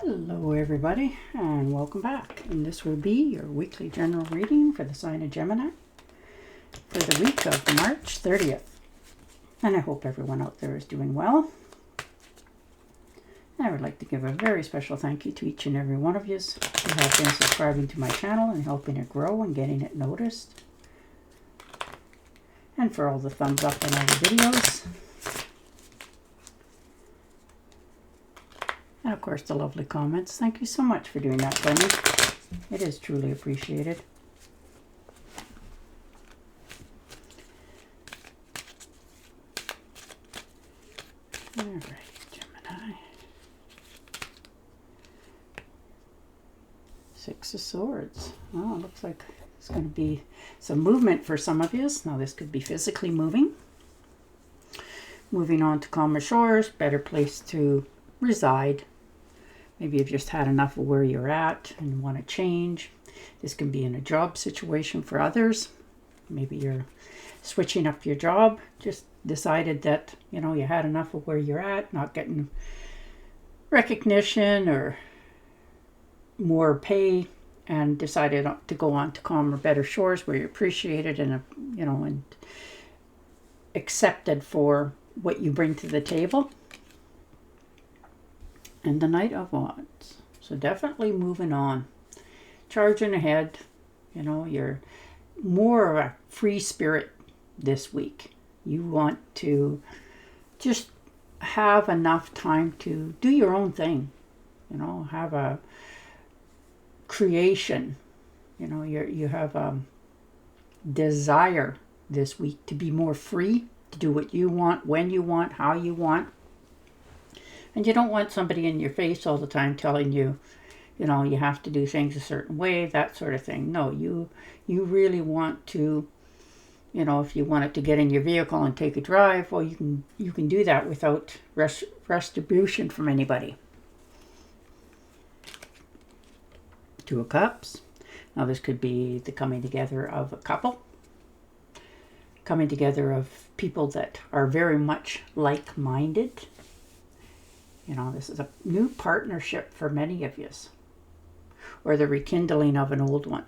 Hello everybody and welcome back, and this will be your weekly general reading for the sign of Gemini for the week of March 30th. And I hope everyone out there is doing well. And I would like to give a very special thank you to each and every one of you who have been subscribing to my channel and helping it grow and getting it noticed. And for all the thumbs up on all the videos. And of course the lovely comments. Thank you so much for doing that for me. It is truly appreciated. Alright, Gemini. Six of Swords. Oh, looks like it's going to be some movement for some of you. Now this could be physically moving. Moving on to calmer shores, better place to reside. Maybe you've just had enough of where you're at and want to change. This can be in a job situation for others. Maybe you're switching up your job, just decided that, you had enough of where you're at, not getting recognition or more pay, and decided to go on to calmer, better shores where you're appreciated and, and accepted for what you bring to the table. And the Knight of Wands. So definitely moving on. Charging ahead. You're more of a free spirit this week. You want to just have enough time to do your own thing. Have a creation. You have a desire this week to be more free, to do what you want, when you want, how you want. And you don't want somebody in your face all the time telling you, you have to do things a certain way, that sort of thing. No, you really want to, if you wanted to get in your vehicle and take a drive, well, you can do that without retribution from anybody. Two of Cups. Now this could be the coming together of a couple. Coming together of people that are very much like-minded. This is a new partnership for many of you. Or the rekindling of an old one.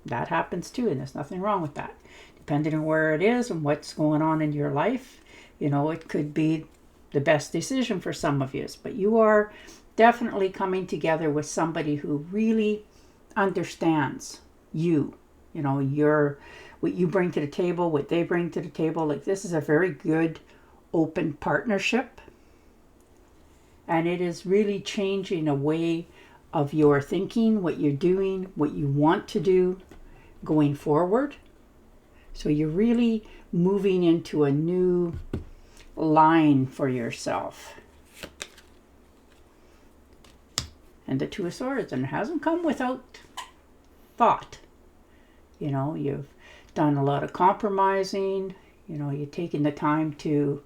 That happens too, and there's nothing wrong with that. Depending on where it is and what's going on in your life, it could be the best decision for some of you. But you are definitely coming together with somebody who really understands you. What you bring to the table, what they bring to the table. Like, this is a very good, open partnership. And it is really changing a way of your thinking, what you're doing, what you want to do going forward. So you're really moving into a new line for yourself. And the Two of Swords, and it hasn't come without thought. You've done a lot of compromising. You're taking the time to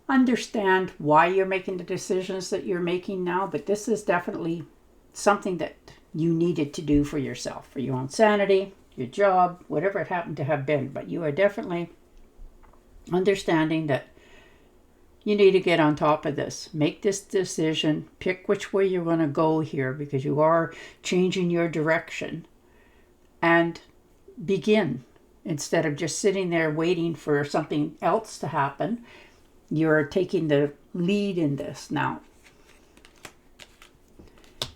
understand why you're making the decisions that you're making now, but this is definitely something that you needed to do for yourself, for your own sanity, your job, whatever it happened to have been. But you are definitely understanding that you need to get on top of this. Make this decision, pick which way you're going to go here, because you are changing your direction, and begin instead of just sitting there waiting for something else to happen. You're taking the lead in this now.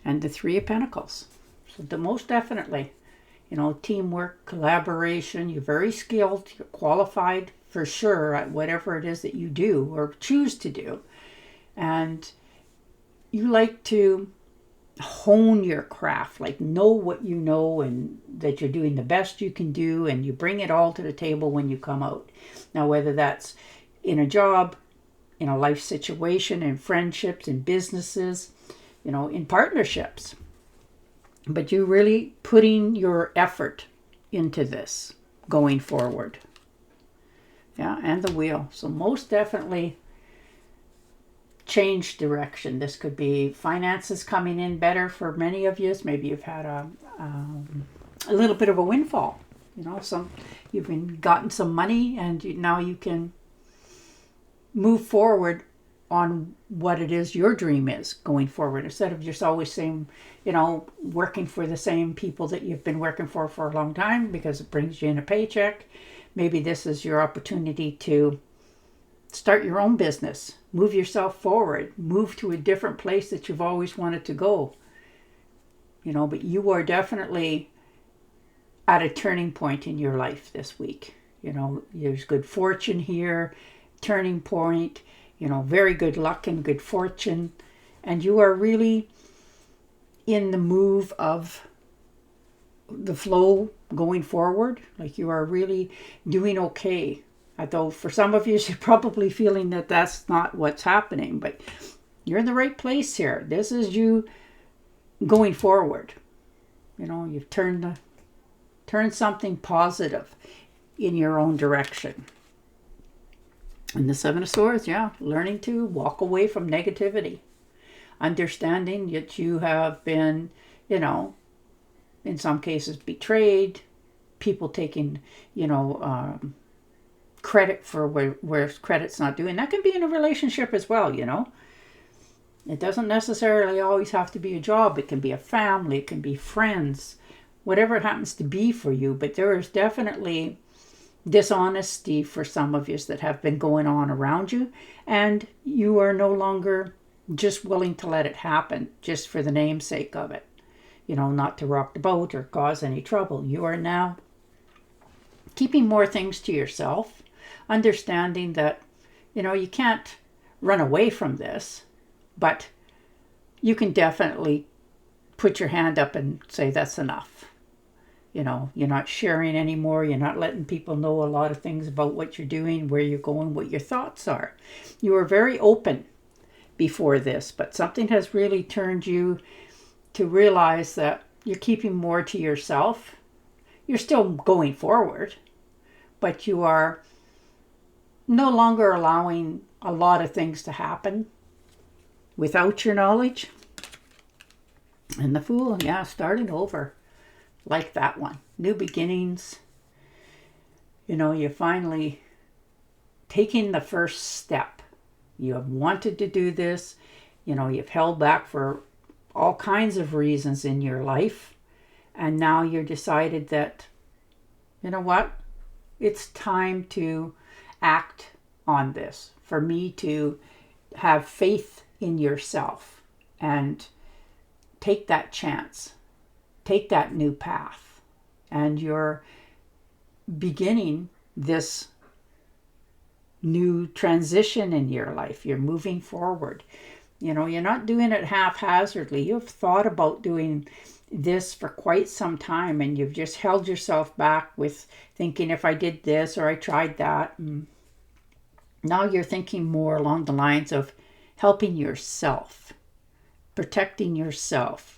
And the Three of Pentacles. So the most definitely, teamwork, collaboration. You're very skilled. You're qualified for sure at whatever it is that you do or choose to do. And you like to hone your craft, like know what you know and that you're doing the best you can do, and you bring it all to the table when you come out. Now, whether that's in a job, in a life situation, in friendships, in businesses, in partnerships. But you're really putting your effort into this going forward. Yeah, and the Wheel. So most definitely change direction. This could be finances coming in better for many of you. Maybe you've had a little bit of a windfall. You've gotten some money, and now you can move forward on what it is your dream is going forward, instead of just always saying, working for the same people that you've been working for a long time because it brings you in a paycheck. Maybe this is your opportunity to start your own business, move yourself forward, move to a different place that you've always wanted to go. But you are definitely at a turning point in your life this week. There's good fortune here, turning point, very good luck and good fortune. And you are really in the move of the flow going forward. Like, you are really doing okay. Although for some of you, you're probably feeling that that's not what's happening, but you're in the right place here. This is you going forward. You've turned something positive in your own direction. And the Seven of Swords, learning to walk away from negativity. Understanding that you have been, in some cases betrayed, people taking, credit for where credit's not due. And that can be in a relationship as well, It doesn't necessarily always have to be a job. It can be a family, it can be friends, whatever it happens to be for you. But there is definitely dishonesty for some of you that have been going on around you, and you are no longer just willing to let it happen just for the namesake of it, not to rock the boat or cause any trouble. You are now keeping more things to yourself, understanding that, you can't run away from this, but you can definitely put your hand up and say, that's enough. You're not sharing anymore. You're not letting people know a lot of things about what you're doing, where you're going, what your thoughts are. You were very open before this, but something has really turned you to realize that you're keeping more to yourself. You're still going forward, but you are no longer allowing a lot of things to happen without your knowledge. And the Fool, starting over. Like that one. New beginnings. You're finally taking the first step. You have wanted to do this. You've held back for all kinds of reasons in your life. And now you're decided that, what? It's time to act on this. For me to have faith in yourself and take that chance. Take that new path, and you're beginning this new transition in your life. You're moving forward. You're not doing it haphazardly. You've thought about doing this for quite some time, and you've just held yourself back with thinking, if I did this or I tried that. And now you're thinking more along the lines of helping yourself, protecting yourself.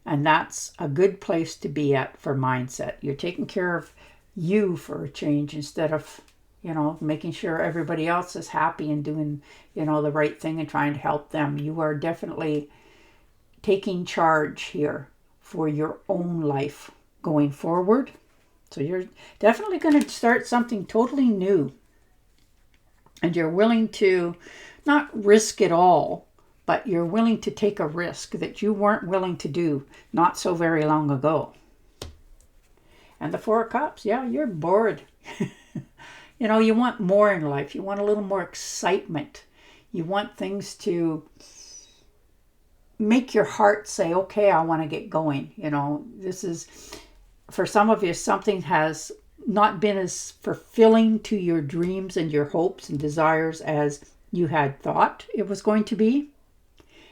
And that's a good place to be at for mindset. You're taking care of you for a change instead of, making sure everybody else is happy and doing, the right thing and trying to help them. You are definitely taking charge here for your own life going forward. So you're definitely going to start something totally new. And you're willing to not risk it all, but you're willing to take a risk that you weren't willing to do not so very long ago. And the Four of Cups, you're bored. You want more in life. You want a little more excitement. You want things to make your heart say, okay, I want to get going. This is, for some of you, something has not been as fulfilling to your dreams and your hopes and desires as you had thought it was going to be.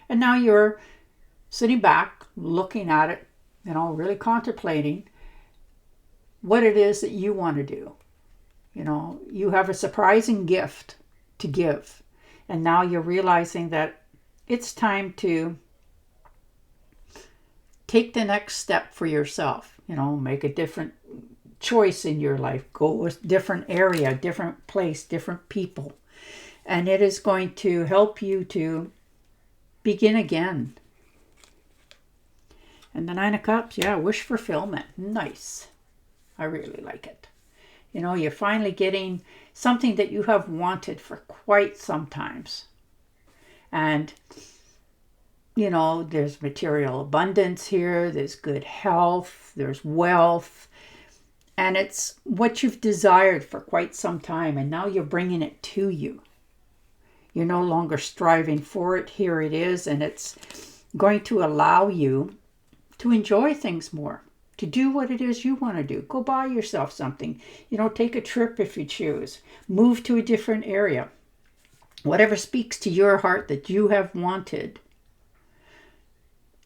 And now you're sitting back, looking at it, really contemplating what it is that you want to do. You have a surprising gift to give. And now you're realizing that it's time to take the next step for yourself. Make a different choice in your life. Go a different area, different place, different people. And it is going to help you to begin again. And the Nine of Cups, wish fulfillment. Nice. I really like it. You're finally getting something that you have wanted for quite some times. And, you know, there's material abundance here. There's good health. There's wealth. And it's what you've desired for quite some time. And now you're bringing it to you. You're no longer striving for it. Here it is. And it's going to allow you to enjoy things more, to do what it is you want to do. Go buy yourself something. You know, take a trip if you choose. Move to a different area. Whatever speaks to your heart that you have wanted,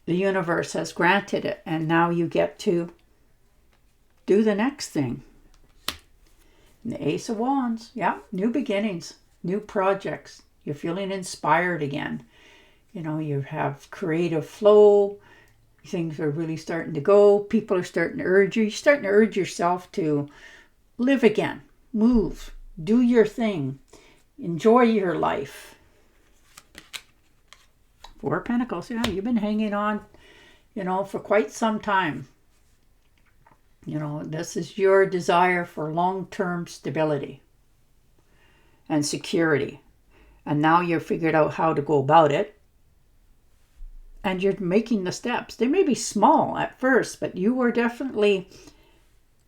the universe has granted it. And now you get to do the next thing. And the Ace of Wands. Yeah, new beginnings, new projects. You're feeling inspired again. You know, you have creative flow. Things are really starting to go. People are starting to urge you. You're starting to urge yourself to live again. Move. Do your thing. Enjoy your life. Four of Pentacles. Yeah, you've been hanging on, you know, for quite some time. You know, this is your desire for long-term stability and security. And now you've figured out how to go about it. And you're making the steps. They may be small at first, but you are definitely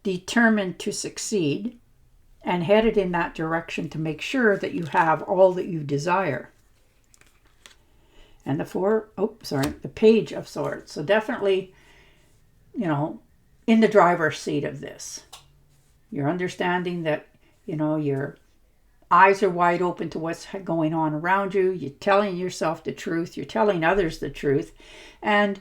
determined to succeed and headed in that direction to make sure that you have all that you desire. And the Page of Swords. So definitely, you know, in the driver's seat of this. You're understanding that, you know, your eyes are wide open to what's going on around you. You're telling yourself the truth. You're telling others the truth. And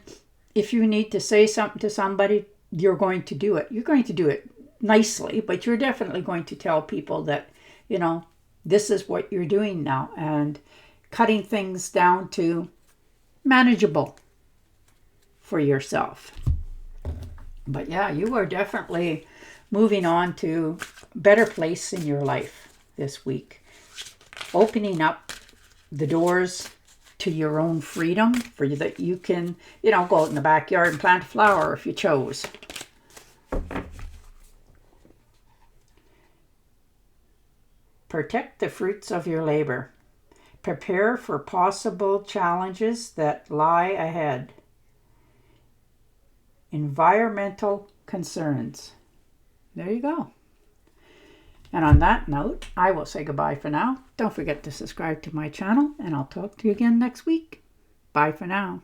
if you need to say something to somebody, you're going to do it. You're going to do it nicely, but you're definitely going to tell people that, you know, this is what you're doing now, and cutting things down to manageable for yourself. But yeah, you are definitely moving on to a better place in your life this week. Opening up the doors to your own freedom for you, that you can, you know, go out in the backyard and plant a flower if you chose. Protect the fruits of your labor. Prepare for possible challenges that lie ahead. Environmental concerns. There you go. And on that note, I will say goodbye for now. Don't forget to subscribe to my channel, and I'll talk to you again next week. Bye for now.